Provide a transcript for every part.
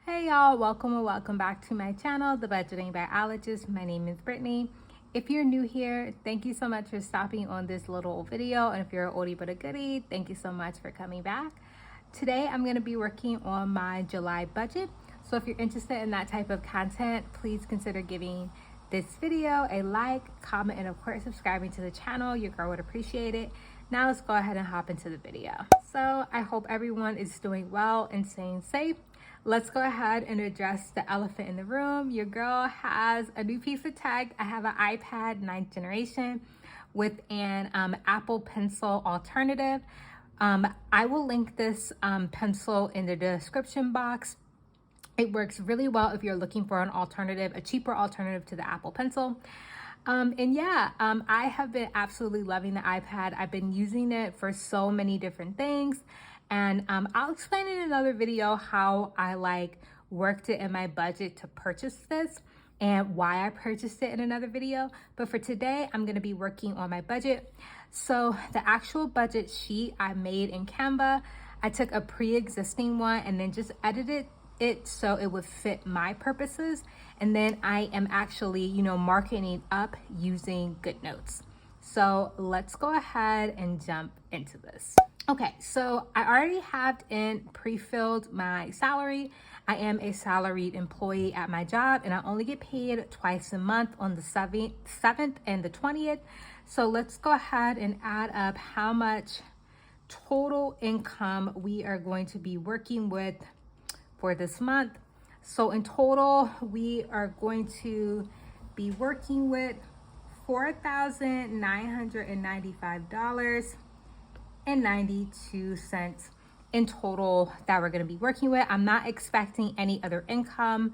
Hey y'all, welcome or welcome back to my channel, The Budgeting Biologist. My name is Brittany. If you're new here, thank you so much for stopping on this little video. And if you're an oldie but a goodie, thank you so much for coming back. Today, I'm gonna be working on my July budget. So if you're interested in that type of content, please consider giving this video a like, comment, and of course, subscribing to the channel. Your girl would appreciate it. Now let's go ahead and hop into the video. So I hope everyone is doing well and staying safe. Let's go ahead and address the elephant in the room. Your girl has a new piece of tech. I have an iPad 9th generation with an Apple Pencil alternative. I will link this pencil in the description box. It works really well if you're looking for an alternative, a cheaper alternative to the Apple Pencil. I have been absolutely loving the iPad. I've been using it for so many different things. And I'll explain in another video how I worked it in my budget to purchase this and why I purchased it in another video. But for today, I'm gonna be working on my budget. So the actual budget sheet I made in Canva, I took a pre-existing one and then just edited it so it would fit my purposes. And then I am actually, marking up using GoodNotes. So let's go ahead and jump into this. Okay, so I already have pre-filled my salary. I am a salaried employee at my job and I only get paid twice a month on the 7th and the 20th. So let's go ahead and add up how much total income we are going to be working with for this month. So in total, we are going to be working with $4,995.92 in total that we're going to be working with. I'm not expecting any other income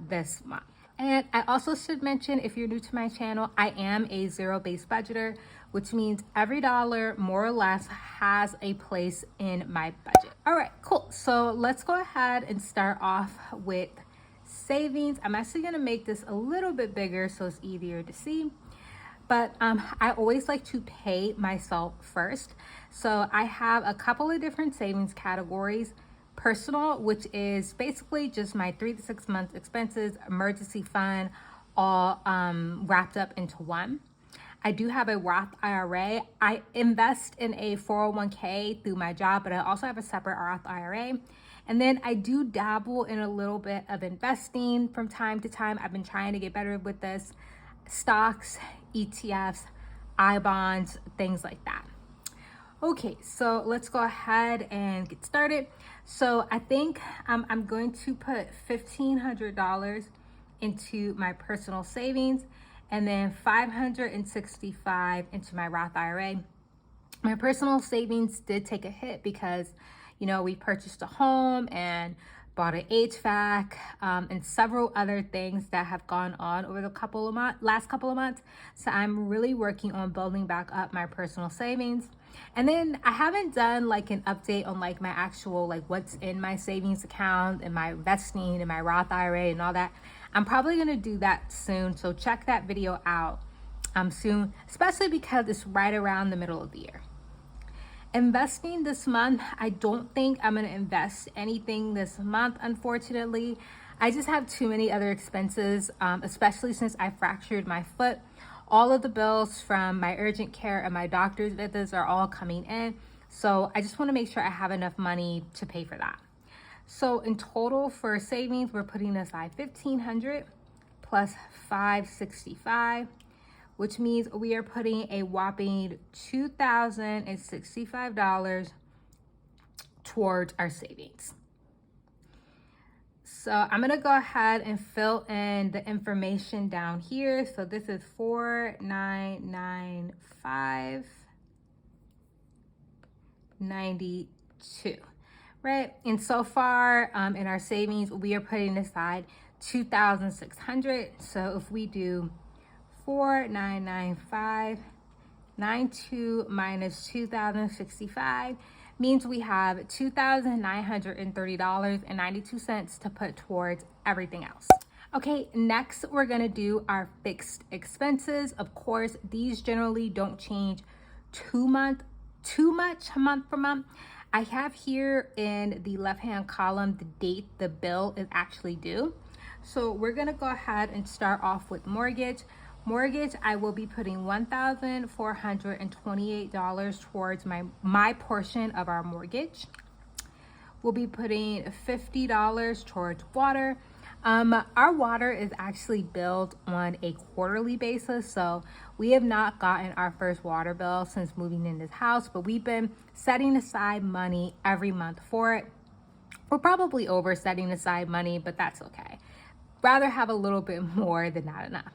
this month. And I also should mention, if you're new to my channel, I am a zero-based budgeter, which means every dollar more or less has a place in my budget. All right, cool. So let's go ahead and start off with savings. I'm actually going to make this a little bit bigger so it's easier to see. But I always like to pay myself first. So I have a couple of different savings categories. Personal, which is basically just my 3 to 6 months expenses, emergency fund, all wrapped up into one. I do have a Roth IRA. I invest in a 401k through my job, but I also have a separate Roth IRA. And then I do dabble in a little bit of investing from time to time. I've been trying to get better with this. Stocks, ETFs, I-bonds, things like that. Okay, so let's go ahead and get started. So I think I'm going to put $1,500 into my personal savings and then $565 into my Roth IRA. My personal savings did take a hit because, we purchased a home and bought an HVAC, and several other things that have gone on over the last couple of months. So I'm really working on building back up my personal savings. And then I haven't done an update on my actual what's in my savings account and my investing and my Roth IRA and all that. I'm probably gonna do that soon. So check that video out soon, especially because it's right around the middle of the year. Investing this month, I don't think I'm gonna invest anything this month, unfortunately. I just have too many other expenses, especially since I fractured my foot. All of the bills from my urgent care and my doctor's visits are all coming in. So I just wanna make sure I have enough money to pay for that. So in total for savings, we're putting aside $1,500 plus $565. Which means we are putting a whopping $2,065 towards our savings. So I'm gonna go ahead and fill in the information down here. So this is $4,995.92, right? And so far in our savings, we are putting aside $2,600. So if we do 4,995.92 minus 2,065 means we have $2,930.92 to put towards everything else. Okay, next we're gonna do our fixed expenses. Of course, these generally don't change too much month for month. I have here in the left-hand column the date the bill is actually due. So we're gonna go ahead and start off with mortgage. Mortgage, I will be putting $1,428 towards my portion of our mortgage. We'll be putting $50 towards water. Our water is actually billed on a quarterly basis, so we have not gotten our first water bill since moving in this house, but we've been setting aside money every month for it. We're probably over setting aside money, but that's okay. Rather have a little bit more than not enough.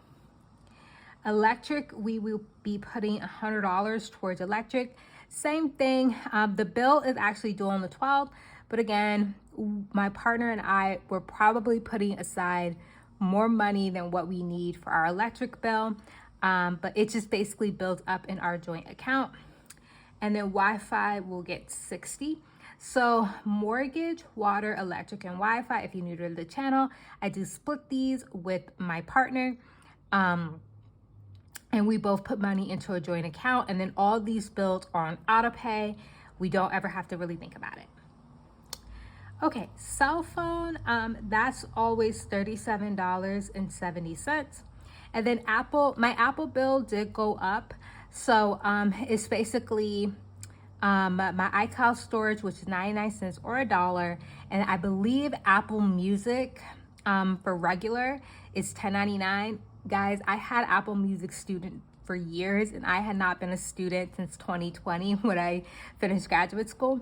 Electric, we will be putting $100 towards electric. Same thing, the bill is actually due on the 12th, but again, my partner and I were probably putting aside more money than what we need for our electric bill, but it just basically builds up in our joint account. And then Wi-Fi will get 60. So mortgage, water, electric, and Wi-Fi, if you're new to the channel, I do split these with my partner. And we both put money into a joint account, and then all these bills are on auto pay. We don't ever have to really think about it. Okay, cell phone, that's always $37.70. And then my Apple bill did go up. So it's basically my iCloud storage, which is 99 cents or $1. And I believe Apple Music for regular is $10.99. Guys, I had Apple Music student for years, and I had not been a student since 2020 when I finished graduate school.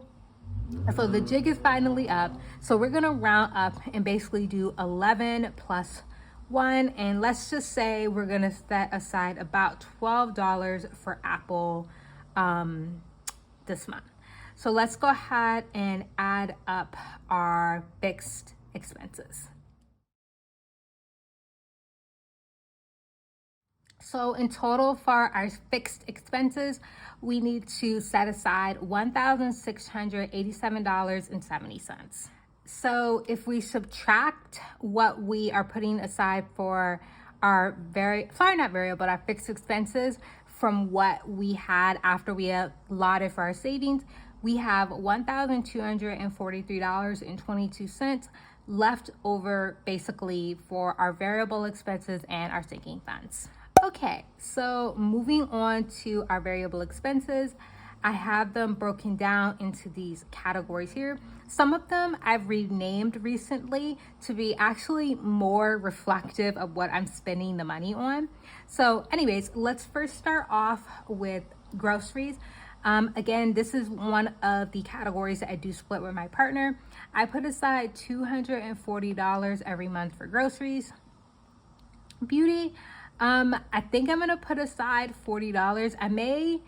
So the jig is finally up. So we're gonna round up and basically do 11 plus 1, and let's just say we're gonna set aside about $12 for Apple this month. So let's go ahead and add up our fixed expenses. So in total for our fixed expenses, we need to set aside $1,687.70. So if we subtract what we are putting aside for our our fixed expenses from what we had after we allotted for our savings, we have $1,243.22 left over basically for our variable expenses and our sinking funds. Okay, so moving on to our variable expenses, I have them broken down into these categories here. Some of them I've renamed recently to be actually more reflective of what I'm spending the money on. So anyways, let's first start off with groceries. Again, this is one of the categories that I do split with my partner. I put aside $240 every month for groceries. Beauty, I think I'm gonna put aside $40. I may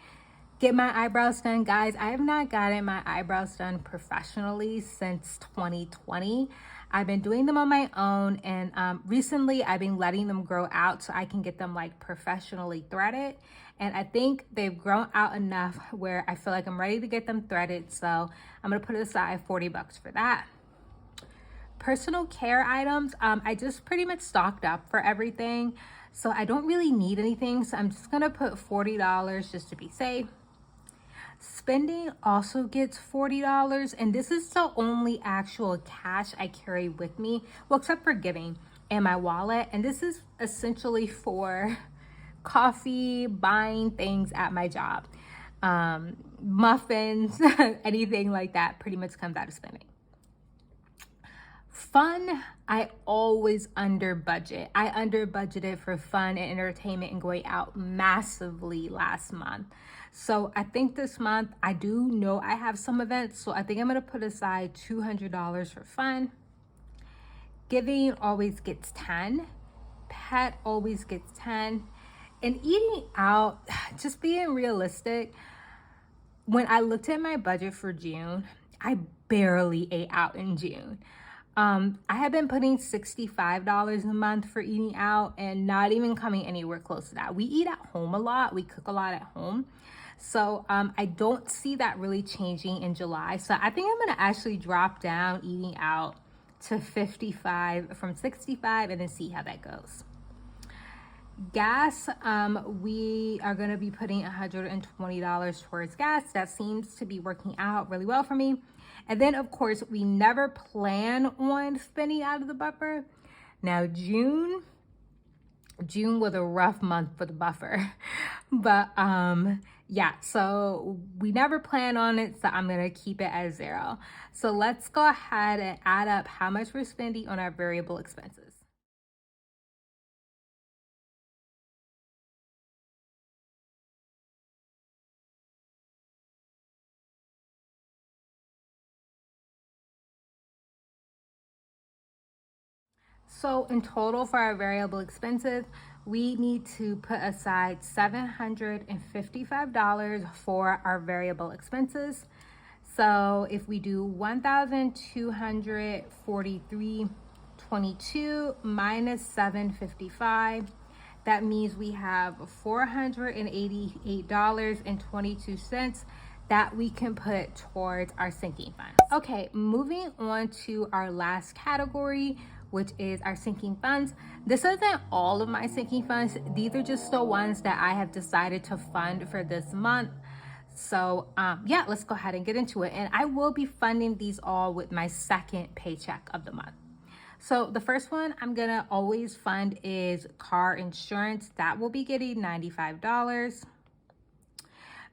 get my eyebrows done. Guys, I have not gotten my eyebrows done professionally since 2020. I've been doing them on my own, and recently I've been letting them grow out so I can get them like professionally threaded. And I think they've grown out enough where I feel like I'm ready to get them threaded. So I'm gonna put aside $40 for that. Personal care items, I just pretty much stocked up for everything. So I don't really need anything. So I'm just gonna put $40 just to be safe. Spending also gets $40, and this is the only actual cash I carry with me, well, except for giving, and my wallet. And this is essentially for coffee, buying things at my job, muffins, anything like that pretty much comes out of spending. Fun, I always under budget. I under budgeted for fun and entertainment and going out massively last month. So I think this month, I do know I have some events, so I think I'm gonna put aside $200 for fun. Giving always gets 10. Pet always gets 10. And eating out, just being realistic, when I looked at my budget for June, I barely ate out in June. I have been putting $65 a month for eating out and not even coming anywhere close to that. We eat at home a lot. We cook a lot at home. So I don't see that really changing in July. So I think I'm going to actually drop down eating out to 55 from 65 and then see how that goes. Gas, we are going to be putting $120 towards gas. That seems to be working out really well for me. And then, of course, we never plan on spending out of the buffer. Now, June was a rough month for the buffer. But yeah, so we never plan on it, so I'm going to keep it at 0. So let's go ahead and add up how much we're spending on our variable expenses. So in total for our variable expenses, we need to put aside $755 for our variable expenses. So if we do 1,243.22 minus 755, that means we have $488.22 that we can put towards our sinking fund. Okay, moving on to our last category, which is our sinking funds. This isn't all of my sinking funds. These are just the ones that I have decided to fund for this month. So yeah, let's go ahead and get into it. And I will be funding these all with my second paycheck of the month. So the first one I'm gonna always fund is car insurance. That will be getting $95.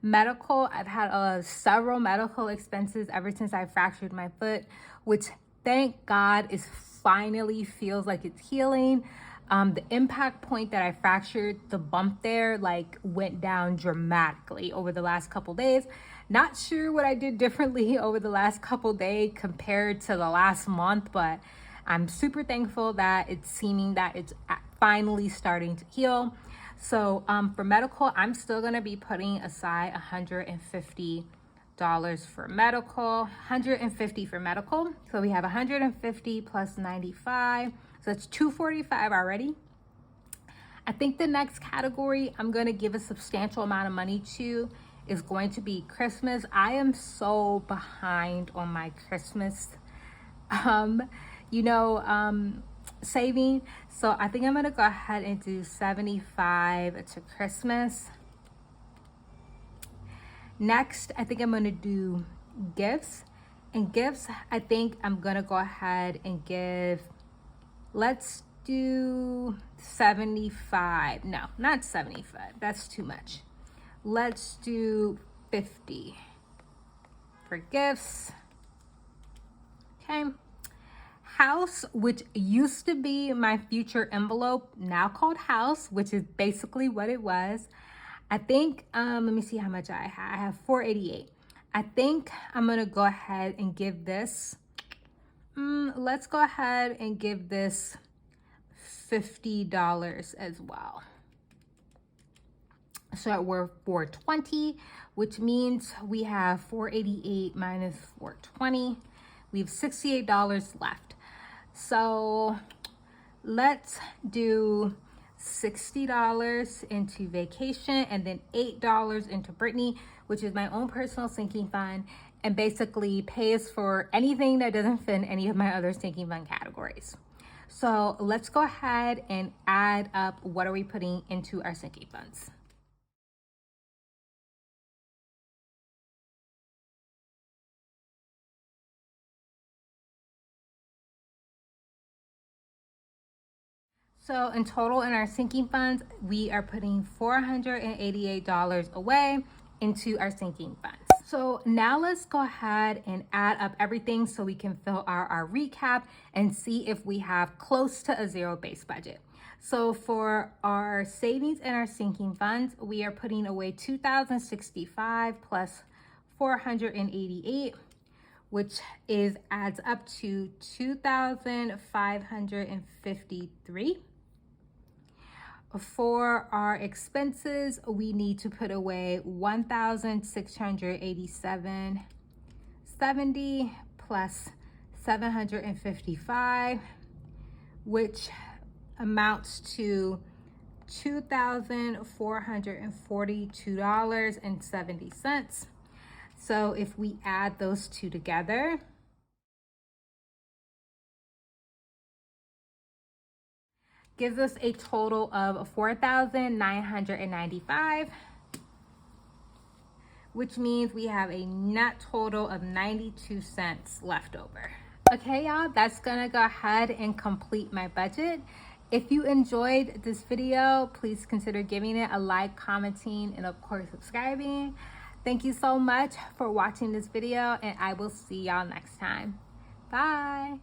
Medical, I've had several medical expenses ever since I fractured my foot, which thank God is finally feels like it's healing. The impact point that I fractured, the bump there like went down dramatically over the last couple days. Not sure what I did differently over the last couple days compared to the last month, but I'm super thankful that it's seeming that it's finally starting to heal. So for medical, I'm still gonna be putting aside $150 for medical, $150 for medical. So we have 150 plus 95, so that's 245 already. I think the next category I'm gonna give a substantial amount of money to is going to be Christmas. I am so behind on my Christmas, saving. So I think I'm gonna go ahead and do 75 to Christmas. Next, I think I'm gonna do gifts. And gifts, I think I'm gonna go ahead and give, let's do 75. No, not 75, that's too much. Let's do 50 for gifts. Okay. House, which used to be my future envelope, now called house, which is basically what it was. I think, let me see how much I have. I have 488. I think I'm gonna go ahead and give this, let's go ahead and give this $50 as well. So we're 420, which means we have 488 minus 420. We have $68 left. So let's do $60 into vacation and then $8 into Brittany, which is my own personal sinking fund, and basically pays for anything that doesn't fit in any of my other sinking fund categories. So let's go ahead and add up what are we putting into our sinking funds. So in total in our sinking funds, we are putting $488 away into our sinking funds. So now let's go ahead and add up everything so we can fill out our recap and see if we have close to a zero-based budget. So for our savings and our sinking funds, we are putting away $2,065 plus 488, which adds up to $2,553. For our expenses, we need to put away $1,687.70 plus 755, which amounts to $2,442.70. So if we add those two together, gives us a total of $4,995, which means we have a net total of 92 cents left over. Okay, y'all, that's gonna go ahead and complete my budget. If you enjoyed this video, please consider giving it a like, commenting, and of course subscribing. Thank you so much for watching this video, and I will see y'all next time. Bye.